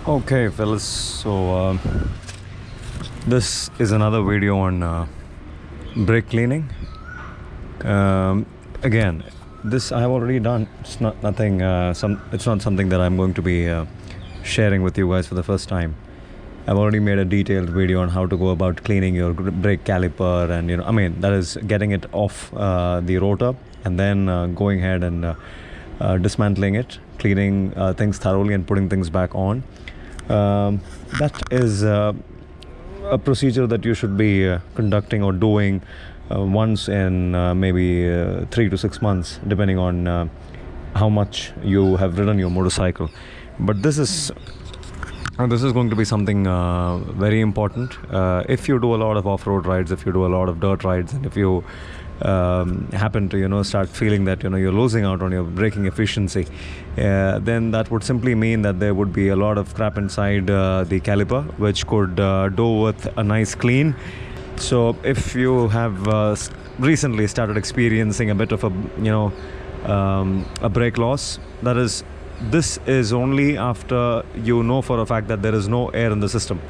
Okay, fellas, so this is another video on brake cleaning. Again, this I have already done. It's not nothing. It's not something that I'm going to be sharing with you guys for the first time. I've already made a detailed video on how to go about cleaning your brake caliper, and I mean, that is getting it off the rotor, and then going ahead and dismantling it, cleaning things thoroughly, and putting things back on. That is a procedure that you should be conducting or doing once in maybe 3 to 6 months, depending on how much you have ridden your motorcycle. But this is going to be something very important. If you do a lot of off-road rides, if you do a lot of dirt rides, and if you happen to start feeling that you're losing out on your braking efficiency, then that would simply mean that there would be a lot of crap inside the caliper, which could do with a nice clean. So if you have recently started experiencing a bit of a brake loss, this is only after you know for a fact that there is no air in the system.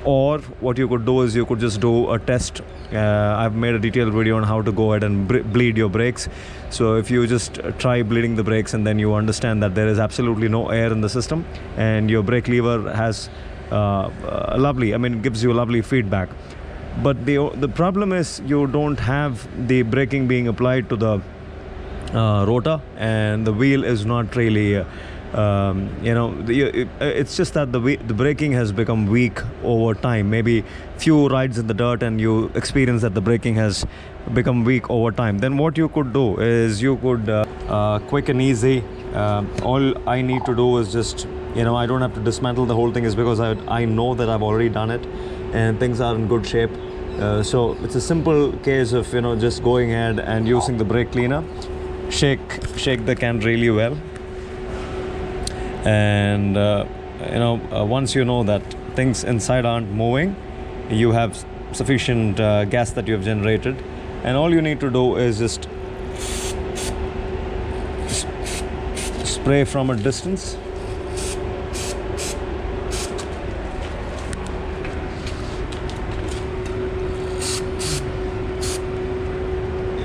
Or what you could do is you could just do a test. I've made a detailed video on how to go ahead and bleed your brakes. So if you just try bleeding the brakes, and then you understand that there is absolutely no air in the system, and your brake lever has gives you lovely feedback. But the problem is you don't have the braking being applied to the rotor, and the wheel is not really it's just that the braking has become weak over time. Maybe few rides in the dirt and you experience that the braking has become weak over time. Then what you could do is you could quick and easy, all I need to do is just I don't have to dismantle the whole thing, is because I know that I've already done it and things are in good shape. So it's a simple case of just going ahead and using the brake cleaner. Shake the can really well, and once you know that things inside aren't moving, you have sufficient gas that you have generated, and all you need to do is just spray from a distance.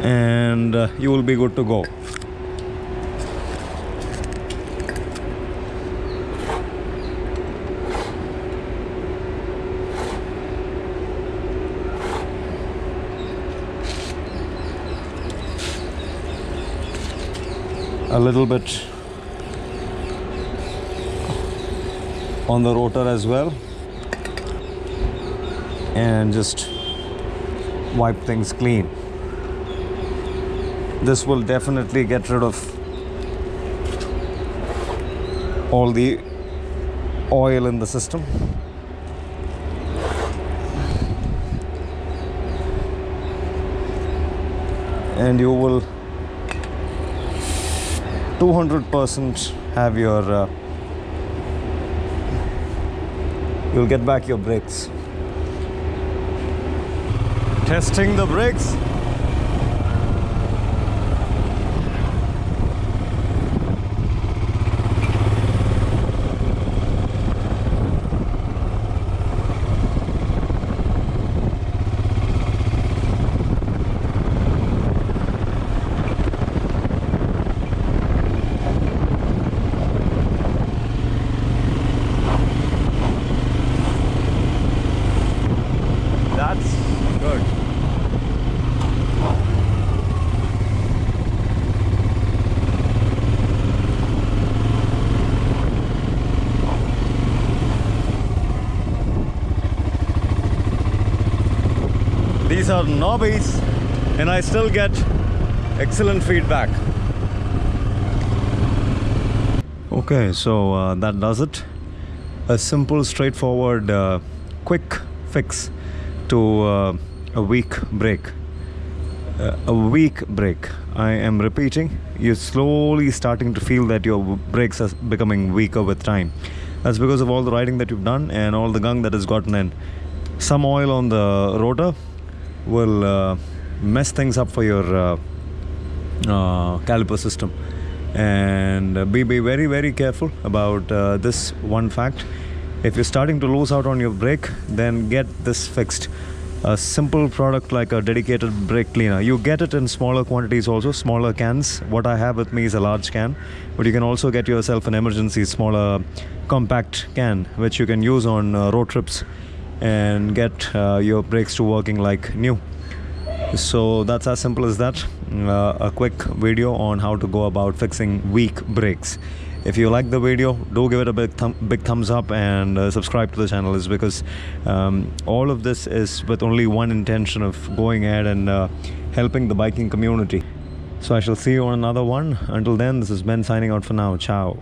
And you will be good to go. A little bit on the rotor as well, and just wipe things clean. This will definitely get rid of all the oil in the system. And you will 200% have your you'll get back your brakes. Testing the brakes. Good. These are knobbies, and I still get excellent feedback. Okay, so that does it. A simple, straightforward, quick fix to a weak brake. A weak brake. I am repeating, you're slowly starting to feel that your brakes are becoming weaker with time. That's because of all the riding that you've done and all the gunk that has gotten in. Some oil on the rotor will mess things up for your caliper system, And be very very careful about this one fact. If you're starting to lose out on your brake, then get this fixed. A simple product like a dedicated brake cleaner, you get it in smaller quantities, also smaller cans. What I have with me is a large can, but you can also get yourself an emergency smaller compact can which you can use on road trips and get your brakes to working like new. So that's as simple as that. A quick video on how to go about fixing weak brakes. If you like the video, do give it a big thumbs up and subscribe to the channel, is because all of this is with only one intention of going ahead and helping the biking community. So I shall see you on another one. Until then, this is Ben signing out for now. Ciao.